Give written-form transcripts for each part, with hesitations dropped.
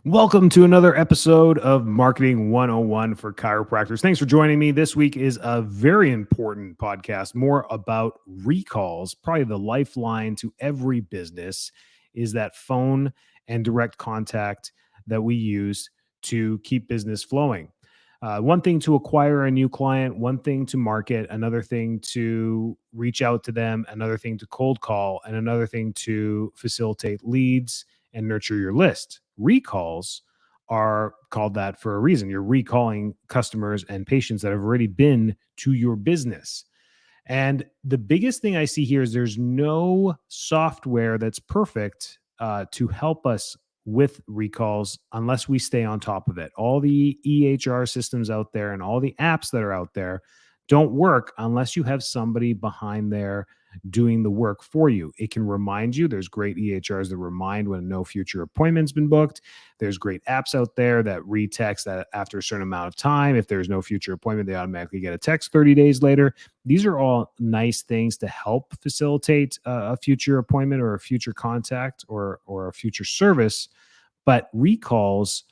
Welcome to another episode of Marketing 101 for chiropractors. Thanks for joining me. This week is a very important podcast, more about recalls. Probably the lifeline to every business is that phone and direct contact that we use to keep business flowing. One thing to acquire a new client, one thing to market, another thing to reach out to them, another thing to cold call, and another thing to facilitate leads and nurture your list. Recalls are called that for a reason. You're recalling customers and patients that have already been to your business. And the biggest thing I see here is there's no software that's perfect to help us with recalls unless we stay on top of it. All the EHR systems out there and all the apps that are out there don't work unless you have somebody behind there doing the work for you. It can remind you. There's great EHRs that remind when no future appointment's been booked. There's great apps out there that retext that after a certain amount of time, if there's no future appointment, they automatically get a text 30 days later. These are all nice things to help facilitate a future appointment or a future contact or a future service. But recalls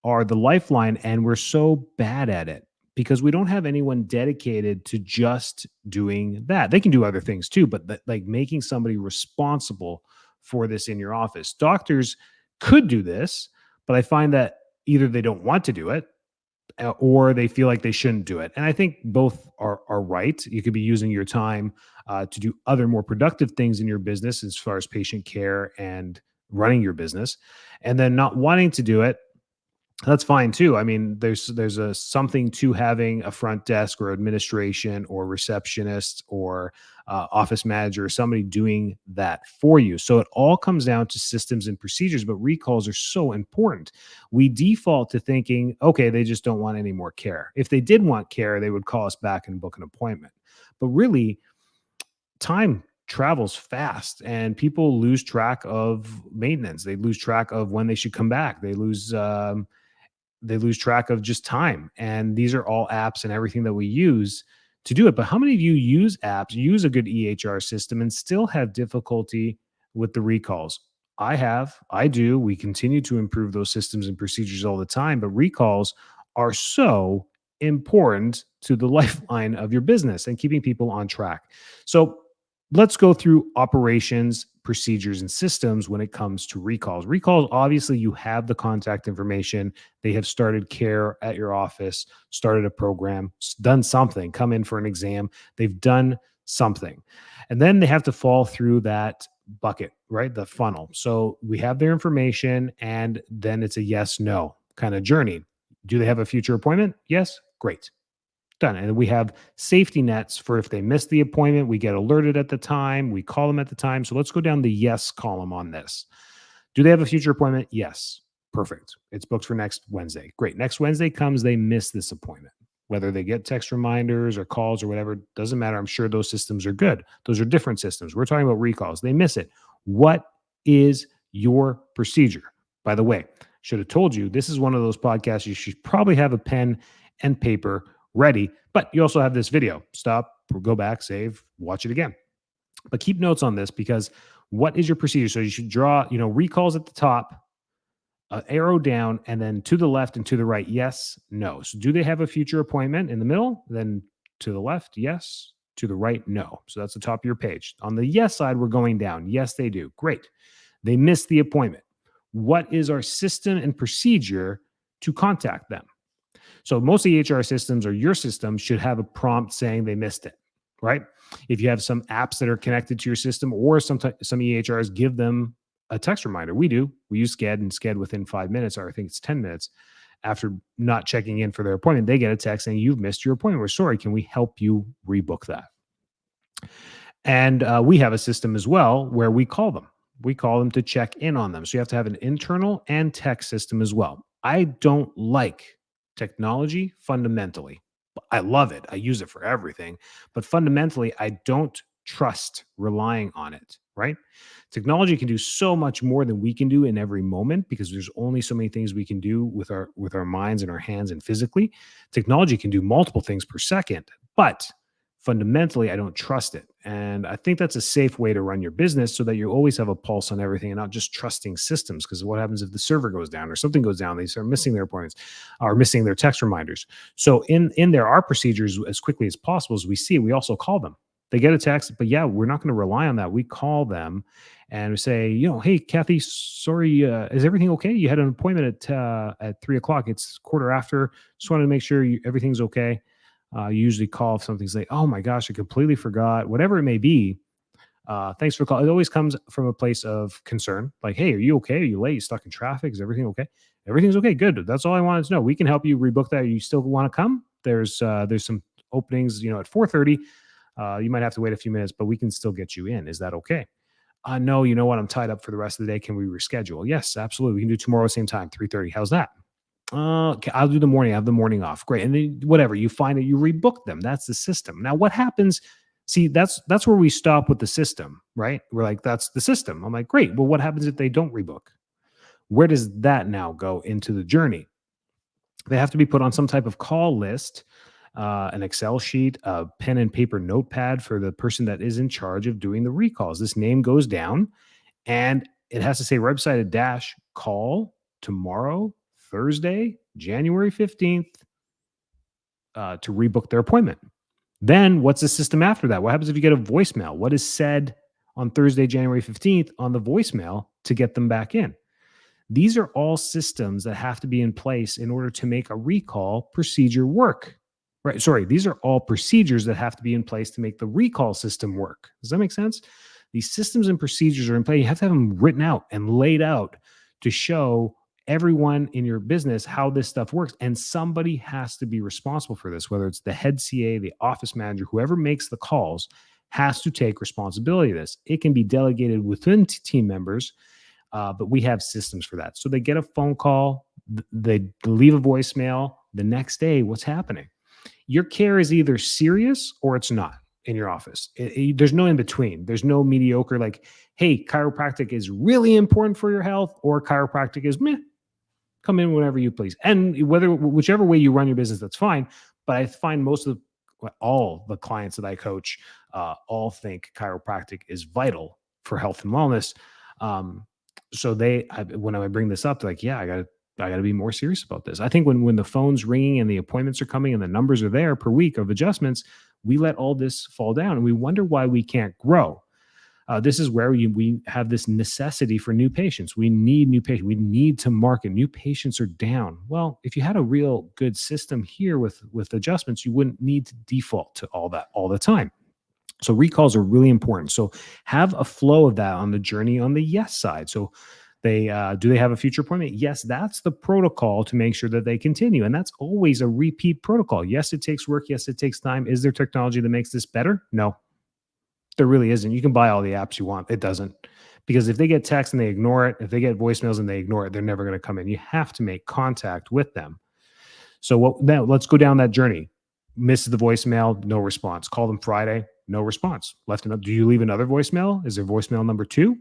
are the lifeline, and we're so bad at it because we don't have anyone dedicated to just doing that. They can do other things too, but like making somebody responsible for this in your office. Doctors could do this, but I find that either they don't want to do it or they feel like they shouldn't do it. And I think both are right. You could be using your time to do other more productive things in your business as far as patient care and running your business, and then not wanting to do it. That's fine too. I mean, there's a something to having a front desk or administration or receptionist or office manager or somebody doing that for you. So it all comes down to systems and procedures, but recalls are so important. We default to thinking, okay, they just don't want any more care. If they did want care, they would call us back and book an appointment. But really, time travels fast and people lose track of maintenance. They lose track of when they should come back. They lose track of just time. And these are all apps and everything that we use to do it. But how many of you use apps, use a good EHR system, and still have difficulty with the recalls? I do. We continue to improve those systems and procedures all the time, but recalls are so important to the lifeline of your business and keeping people on track. So let's go through operations, procedures, and systems when it comes to recalls. Recalls, obviously, you have the contact information. They have started care at your office, started a program, done something, come in for an exam. They've done something. And then they have to fall through that bucket, right? The funnel. So we have their information, and then it's a yes, no kind of journey. Do they have a future appointment? Yes. Great. Done. And we have safety nets for if they miss the appointment, we get alerted at the time, we call them at the time. So let's go down the yes column on this. Do they have a future appointment? Yes. Perfect. It's booked for next Wednesday. Great. Next Wednesday comes, they miss this appointment. Whether they get text reminders or calls or whatever, doesn't matter. I'm sure those systems are good. Those are different systems. We're talking about recalls. They miss it. What is your procedure? By the way, should have told you, this is one of those podcasts you should probably have a pen and paper ready, but you also have this video. Stop, go back, save, watch it again. But keep notes on this because what is your procedure? So you should draw, recalls at the top, arrow down, and then to the left and to the right, yes, no. So do they have a future appointment in the middle? Then to the left, yes. To the right, no. So that's the top of your page. On the yes side, we're going down. Yes, they do. Great. They missed the appointment. What is our system and procedure to contact them? So most EHR systems or your system should have a prompt saying they missed it, right? If you have some apps that are connected to your system or some EHRs, give them a text reminder. We do. We use Sched, and Sched within 5 minutes, or I think it's 10 minutes, after not checking in for their appointment, they get a text saying, you've missed your appointment. We're sorry. Can we help you rebook that? And we have a system as well where we call them. We call them to check in on them. So you have to have an internal and tech system as well. I don't like technology fundamentally. I love it. I use it for everything. But fundamentally, I don't trust relying on it, right? Technology can do so much more than we can do in every moment because there's only so many things we can do with our minds and our hands and physically. Technology can do multiple things per second, but fundamentally, I don't trust it. And I think that's a safe way to run your business so that you always have a pulse on everything and not just trusting systems. Because what happens if the server goes down or something goes down? They start missing their appointments or missing their text reminders. So in there are procedures as quickly as possible as we see. We also call them. They get a text, but yeah, we're not going to rely on that. We call them and we say, hey, Kathy, sorry, is everything okay? You had an appointment at 3 o'clock. It's quarter after. Just wanted to make sure everything's okay. You usually call if something's like, oh my gosh, I completely forgot, whatever it may be. Thanks for calling. It always comes from a place of concern. Like, hey, are you okay? Are you late? You stuck in traffic? Is everything okay? Everything's okay. Good. That's all I wanted to know. We can help you rebook that. You still want to come? There's some openings, at 4:30. You might have to wait a few minutes, but we can still get you in. Is that okay? No, you know what? I'm tied up for the rest of the day. Can we reschedule? Yes, absolutely. We can do tomorrow same time, 3:30. How's that? Okay, I'll do the morning. I have the morning off. Great. And then whatever, you find it, you rebook them. That's the system. Now, what happens? See, that's where we stop with the system, right? We're like, that's the system. I'm like, great. Well, what happens if they don't rebook? Where does that now go into the journey? They have to be put on some type of call list, an Excel sheet, a pen and paper notepad for the person that is in charge of doing the recalls. This name goes down and it has to say right beside a dash, call tomorrow, Thursday, January 15th, to rebook their appointment. Then what's the system after that? What happens if you get a voicemail? What is said on Thursday, January 15th on the voicemail to get them back in? These are all systems that have to be in place in order to make a recall procedure work. Right. Sorry, these are all procedures that have to be in place to make the recall system work. Does that make sense? These systems and procedures are in place. You have to have them written out and laid out to show everyone in your business how this stuff works. And somebody has to be responsible for this, whether it's the head CA, the office manager, whoever makes the calls has to take responsibility of this. It can be delegated within team members, but we have systems for that. So they get a phone call, they leave a voicemail. The next day, what's happening? Your care is either serious or it's not in your office. There's no in between. There's no mediocre, like, hey, chiropractic is really important for your health, or chiropractic is meh. Come in whenever you please. And whichever way you run your business, that's fine. But I find all the clients that I coach all think chiropractic is vital for health and wellness. So when I bring this up, they're like, yeah, I got to be more serious about this. I think when the phone's ringing and the appointments are coming and the numbers are there per week of adjustments, we let all this fall down and we wonder why we can't grow. This is where we have this necessity for new patients. We need new patients. We need to market. New patients are down. Well, if you had a real good system here with adjustments, you wouldn't need to default to all that all the time. So recalls are really important. So have a flow of that on the journey on the yes side. So do they have a future appointment? Yes, that's the protocol to make sure that they continue. And that's always a repeat protocol. Yes, it takes work. Yes, it takes time. Is there technology that makes this better? No, there really isn't. You can buy all the apps you want. It doesn't. Because if they get text and they ignore it, if they get voicemails and they ignore it, they're never going to come in. You have to make contact with them. So now let's go down that journey. Misses the voicemail, no response. Call them Friday, no response. Left it up. Do you leave another voicemail? Is there voicemail number 2?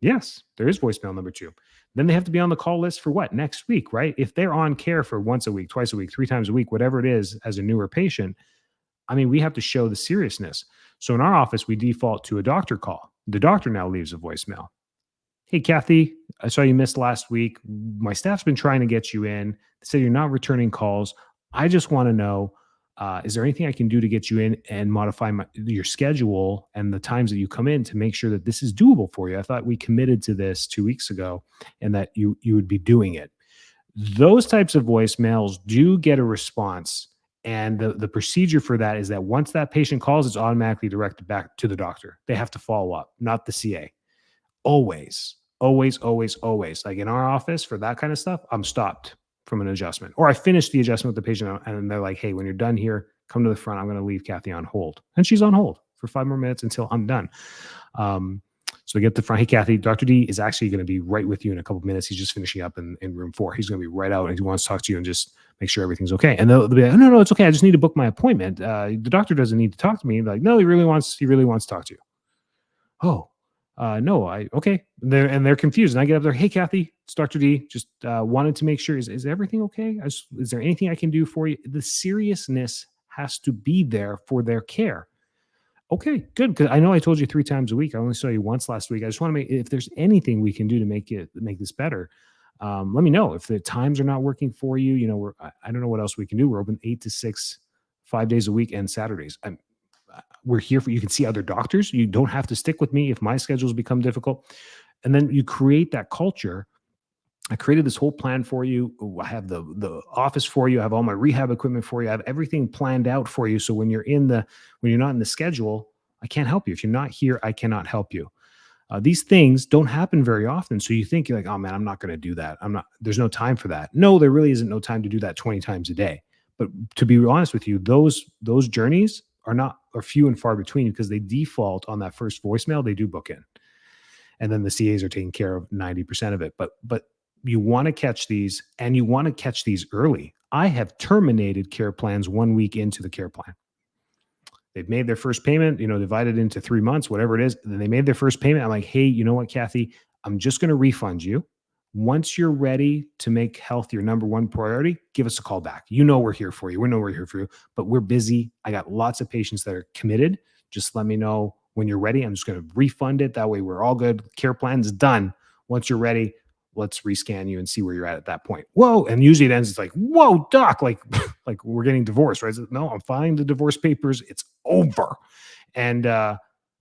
Yes, there is voicemail number 2. Then they have to be on the call list for what? Next week, right? If they're on care for once a week, twice a week, 3 times a week, whatever it is as a newer patient, I mean, we have to show the seriousness. So in our office, we default to a doctor call. The doctor now leaves a voicemail. Hey, Kathy, I saw you missed last week. My staff's been trying to get you in. They said you're not returning calls. I just want to know, is there anything I can do to get you in and modify your schedule and the times that you come in to make sure that this is doable for you? I thought we committed to this 2 weeks ago and that you would be doing it. Those types of voicemails do get a response. And the procedure for that is that once that patient calls, it's automatically directed back to the doctor. They have to follow up, not the CA. Always, always, always, always. Like in our office for that kind of stuff, I'm stopped from an adjustment. Or I finish the adjustment with the patient and they're like, hey, when you're done here, come to the front. I'm going to leave Kathy on hold. And she's on hold for 5 more minutes until I'm done. So we get to the front. Hey, Kathy, Dr. D is actually going to be right with you in a couple of minutes. He's just finishing up in room 4. He's going to be right out and he wants to talk to you and just make sure everything's okay. And they'll be like, no, it's okay. I just need to book my appointment. The doctor doesn't need to talk to me. They're like, no, he really wants to talk to you. Oh, no, okay. They're confused. And I get up there, hey, Kathy, it's Dr. D. Just wanted to make sure, is everything okay? Is there anything I can do for you? The seriousness has to be there for their care. Okay, good. Because I know I told you 3 times a week. I only saw you once last week. I just want to make if there's anything we can do to make this better. Let me know if the times are not working for you. You know, I don't know what else we can do. We're open 8 to 6, 5 days a week, and Saturdays. We're here for you. Can see other doctors. You don't have to stick with me if my schedules become difficult. And then you create that culture. I created this whole plan for you. I have the office for you. I have all my rehab equipment for you. I have everything planned out for you. So when you're not in the schedule, I can't help you. If you're not here, I cannot help you. These things don't happen very often. So you think you're like, oh man, I'm not going to do that. I'm not. There's no time for that. No, there really isn't no time to do that 20 times a day. But to be honest with you, those journeys are few and far between because they default on that first voicemail. They do book in, and then the CAs are taking care of 90% of it. But you want to catch these, and you want to catch these early. I have terminated care plans 1 week into the care plan. They've made their first payment, divided into 3 months, whatever it is. And then they made their first payment. I'm like, hey, you know what, Kathy? I'm just going to refund you. Once you're ready to make health your number one priority, give us a call back. You know we're here for you. We know we're here for you, but we're busy. I got lots of patients that are committed. Just let me know when you're ready. I'm just going to refund it. That way we're all good. Care plan's done. Once you're ready, let's rescan you and see where you're at that point. Whoa. And usually it ends, it's like, whoa, doc, like, like we're getting divorced, right? No, I'm filing the divorce papers. It's over. And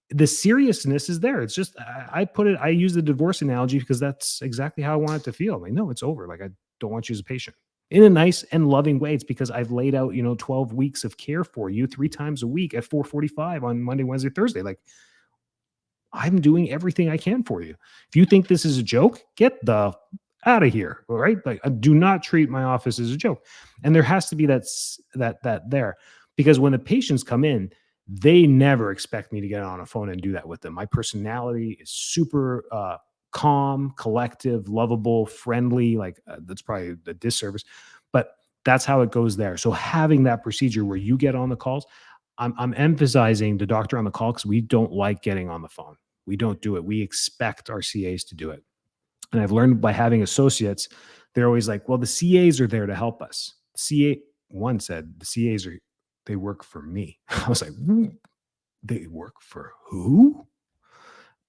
the seriousness is there. It's just, I use the divorce analogy because that's exactly how I want it to feel. Like, no, it's over. Like, I don't want you as a patient in a nice and loving way. It's because I've laid out, 12 weeks of care for you 3 times a week at 4:45 on Monday, Wednesday, Thursday. Like, I'm doing everything I can for you. If you think this is a joke, get the out of here. All right. Like, do not treat my office as a joke. And there has to be that there, because when the patients come in, they never expect me to get on a phone and do that with them. My personality is super calm, collective, lovable, friendly. Like, that's probably a disservice, but that's how it goes there. So having that procedure where you get on the calls, I'm emphasizing the doctor on the call because we don't like getting on the phone. We don't do it. We expect our CAs to do it. And I've learned by having associates, they're always like, well, the CAs are there to help us. CA one said, the CAs they work for me. I was like, they work for who?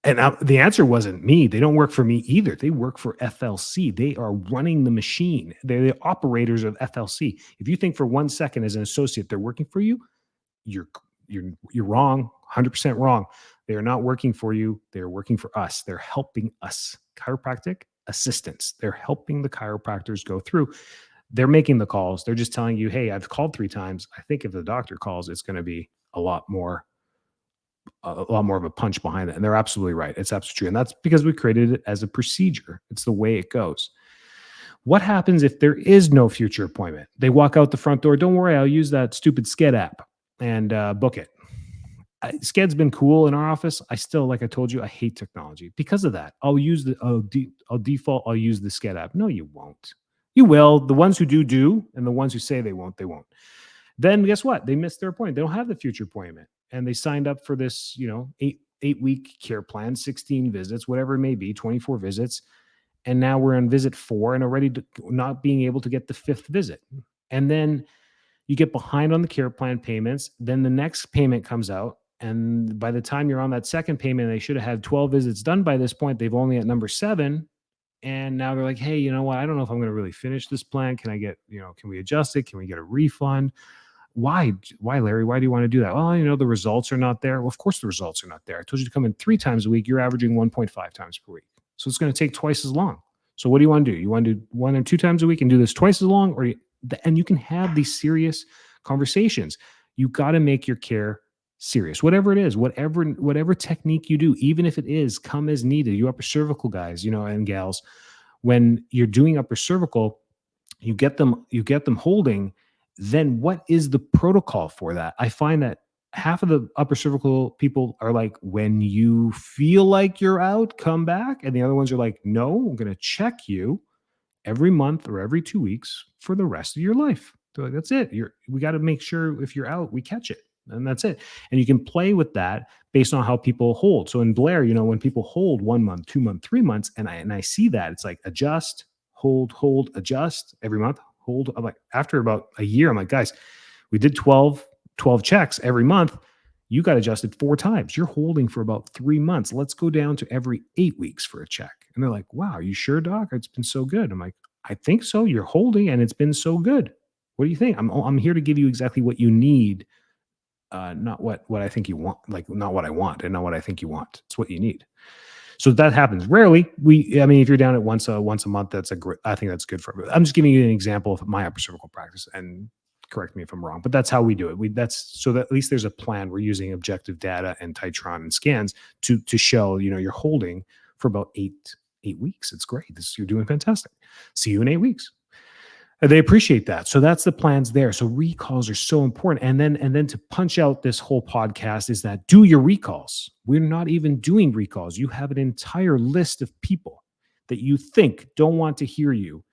And the answer wasn't me. They don't work for me either. They work for FLC. They are running the machine. They're the operators of FLC. If you think for 1 second as an associate, they're working for you, you're you're wrong, 100% wrong. They are not working for you. They are working for us. They're helping us. Chiropractic assistants. They're helping the chiropractors go through. They're making the calls. They're just telling you, hey, I've called 3 times. I think if the doctor calls, it's going to be a lot more of a punch behind it. And they're absolutely right. It's absolutely true. And that's because we created it as a procedure. It's the way it goes. What happens if there is no future appointment? They walk out the front door. Don't worry, I'll use that stupid Sked app and book it. Sked's been cool in our office. I still, like I told you, I hate technology because of that. I'll default. I'll use the Sked app. No, you won't. You will. The ones who do, and the ones who say they won't, they won't. Then guess what? They missed their appointment. They don't have the future appointment, and they signed up for this, 8 week care plan, 16 visits, whatever it may be, 24 visits, and now we're on visit 4 and already not being able to get the 5th visit, and then you get behind on the care plan payments. Then the next payment comes out. And by the time you're on that second payment, they should have had 12 visits done by this point. They've only at number 7. And now they're like, hey, you know what? I don't know if I'm going to really finish this plan. Can I get, can we adjust it? Can we get a refund? Why, Larry? Why do you want to do that? Well, the results are not there. Well, of course the results are not there. I told you to come in 3 times a week. You're averaging 1.5 times per week. So it's going to take twice as long. So what do you want to do? You want to do 1 or 2 times a week and do this twice as long? And you can have these serious conversations. You got to make your care serious, whatever it is, whatever technique you do, even if it is come as needed. You upper cervical guys, and gals, when you're doing upper cervical, you get them holding. Then what is the protocol for that? I find that half of the upper cervical people are like, when you feel like you're out, come back. And the other ones are like, no, I'm going to check you every month or every 2 weeks for the rest of your life. They're like, that's it. We got to make sure if you're out, we catch it. And that's it. And you can play with that based on how people hold. So in Blair, when people hold 1 month, 2 months, 3 months, and I see that, it's like adjust, hold, adjust every month, hold. I'm like, after about a year, I'm like, guys, we did 12 checks every month. You got adjusted 4 times. You're holding for about 3 months. Let's go down to every 8 weeks for a check. And they're like, wow, are you sure, doc? It's been so good. I'm like, I think so. You're holding and it's been so good. What do you think? I'm here to give you exactly what you need, not what I think you want, like not what I want and not what I think you want. It's what you need. So that happens rarely. I mean, if you're down at once a month, that's a great. I think that's good for everybody. I'm just giving you an example of my upper cervical practice, and correct me if I'm wrong, but that's how we do it. That's so that at least there's a plan. We're using objective data and Titron and scans to show you're holding for about eight weeks. It's great. You're doing fantastic. See you in 8 weeks. They appreciate that. So that's the plans there. So recalls are so important. And then to punch out this whole podcast is that do your recalls. We're not even doing recalls. You have an entire list of people that you think don't want to hear you.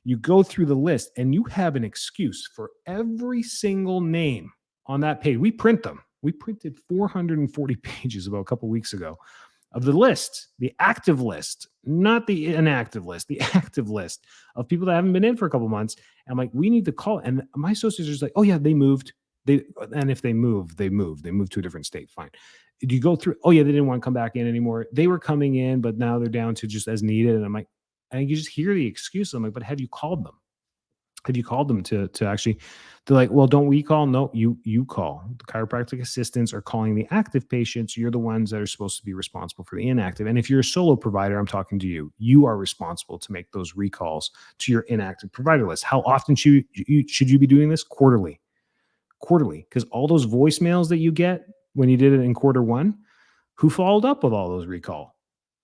You go through the list and you have an excuse for every single name on that page. We print them. We printed 440 pages about a couple weeks ago of the list, the active list, not the inactive list, the active list of people that haven't been in for a couple months. And I'm like, we need to call. And my associates are just like, oh yeah, they moved. And if they moved to a different state. Fine. Do you go through? Oh yeah, they didn't want to come back in anymore. They were coming in, but now they're down to just as needed. And I'm like, and you just hear the excuse. I'm like, but have you called them? Have you called them to actually? They're like, well, don't we call? No, you call. The chiropractic assistants are calling the active patients. You're the ones that are supposed to be responsible for the inactive. And if you're a solo provider, I'm talking to you. You are responsible to make those recalls to your inactive provider list. How often should you be doing this? Quarterly, because all those voicemails that you get when you did it in quarter one, who followed up with all those recall?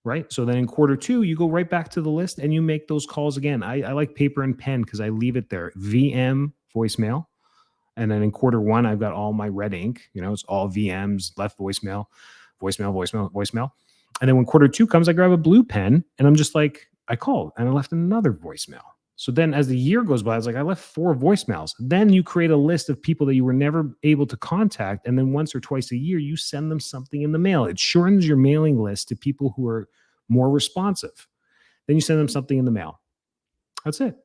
Right. So then in quarter two, you go right back to the list and you make those calls again. I like paper and pen because I leave it there. VM voicemail. And then in quarter one, I've got all my red ink. It's all VMs, left voicemail, voicemail. And then when quarter two comes, I grab a blue pen and I'm just like, I called and I left another voicemail. So then as the year goes by, I was like, I left 4 voicemails. Then you create a list of people that you were never able to contact. And then once or twice a year, you send them something in the mail. It shortens your mailing list to people who are more responsive. Then you send them something in the mail. That's it.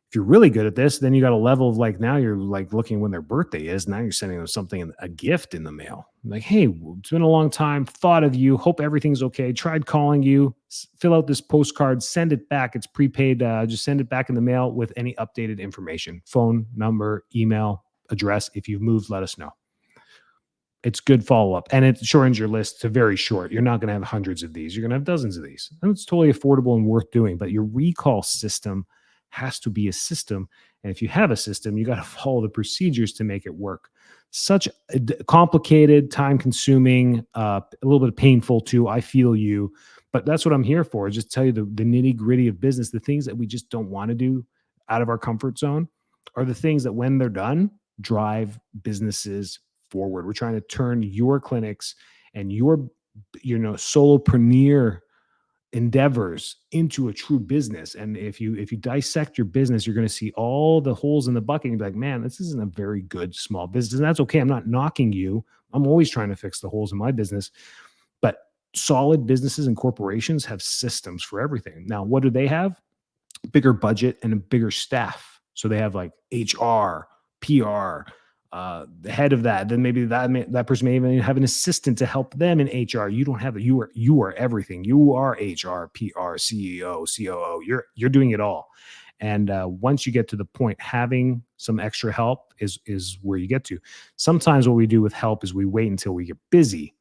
If you're really good at this, then you got a level of like, now you're like looking when their birthday is. Now you're sending them something, a gift in the mail. Like, hey, it's been a long time. Thought of you. Hope everything's okay. Tried calling you. Fill out this postcard. Send it back. It's prepaid. Just send it back in the mail with any updated information. Phone number, email, address. If you've moved, let us know. It's good follow-up. And it shortens your list to very short. You're not going to have hundreds of these. You're going to have dozens of these. And it's totally affordable and worth doing. But your recall system has to be a system. And if you have a system, you got to follow the procedures to make it work. Such a complicated, time-consuming, a little bit painful too. I feel you. But that's what I'm here for. Just tell you the nitty-gritty of business, the things that we just don't want to do out of our comfort zone are the things that when they're done, drive businesses forward. We're trying to turn your clinics and your solopreneur endeavors into a true business. And if you dissect your business, you're going to see all the holes in the bucket and you'll be like, man, this isn't a very good small business. And that's okay. I'm not knocking you. I'm always trying to fix the holes in my business. But solid businesses and corporations have systems for everything. Now, what do they have? Bigger budget and a bigger staff. So they have like HR, PR, the head of that. Then maybe that person may even have an assistant to help them in HR. You don't have you are everything. You are HR, PR, CEO, COO. You're doing it all. And once you get to the point, having some extra help is where you get to. Sometimes what we do with help is we wait until we get busy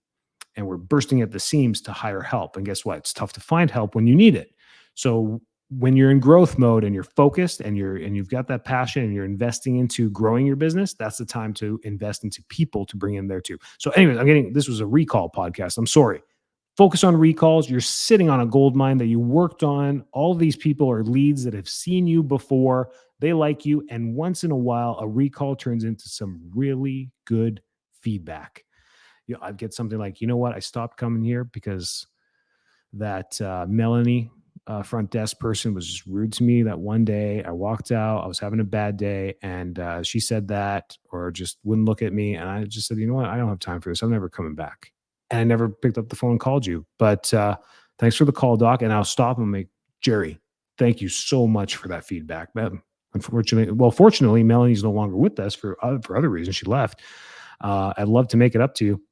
and we're bursting at the seams to hire help. And guess what? It's tough to find help when you need it. So when you're in growth mode and you're focused and you've got that passion and you're investing into growing your business, that's the time to invest into people to bring in there too. So anyways, this was a recall podcast. I'm sorry. Focus on recalls. You're sitting on a gold mine that you worked on. All of these people are leads that have seen you before. They like you. And once in a while, a recall turns into some really good feedback. I'd get something like, you know what? I stopped coming here because that Melanie front desk person was just rude to me that one day. I walked out, I was having a bad day, and she said that or just wouldn't look at me. And I just said, you know what? I don't have time for this. I'm never coming back. And I never picked up the phone and called you. But thanks for the call, Doc. And I'll stop and make Jerry, thank you so much for that feedback. Fortunately, Melanie's no longer with us for other reasons. She left. I'd love to make it up to you.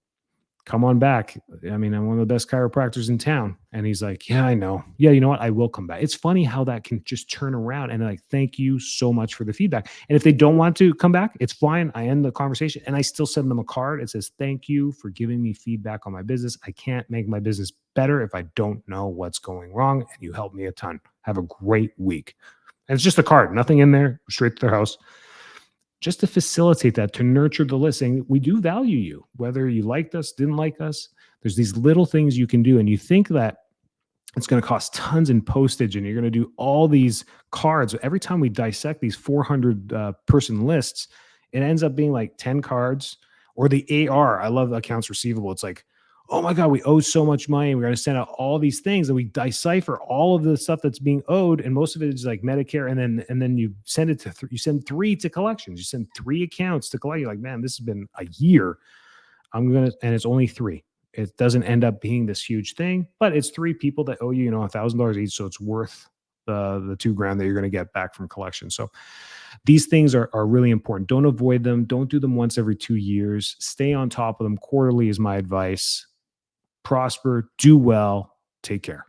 Come on back. I mean, I'm one of the best chiropractors in town. And he's like, yeah, I know. Yeah, you know what? I will come back. It's funny how that can just turn around and like, thank you so much for the feedback. And if they don't want to come back, it's fine. I end the conversation and I still send them a card. It says, thank you for giving me feedback on my business. I can't make my business better if I don't know what's going wrong. And you helped me a ton. Have a great week. And it's just a card, nothing in there, straight to their house, just to facilitate that, to nurture the list, saying we do value you, whether you liked us, didn't like us. There's these little things you can do. And you think that it's going to cost tons in postage and you're going to do all these cards. Every time we dissect these 400 person lists, it ends up being like 10 cards or the AR. I love accounts receivable. It's like, oh my God, we owe so much money. We're going to send out all these things and we decipher all of the stuff that's being owed. And most of it is like Medicare. And then you send it to, you send 3 to collections. You send 3 accounts to collect. You're like, man, this has been a year. And it's only 3. It doesn't end up being this huge thing, but it's 3 people that owe you, $1,000 each. So it's worth the $2,000 that you're going to get back from collection. So these things are really important. Don't avoid them. Don't do them once every 2 years. Stay on top of them. Quarterly is my advice. Prosper, do well, take care.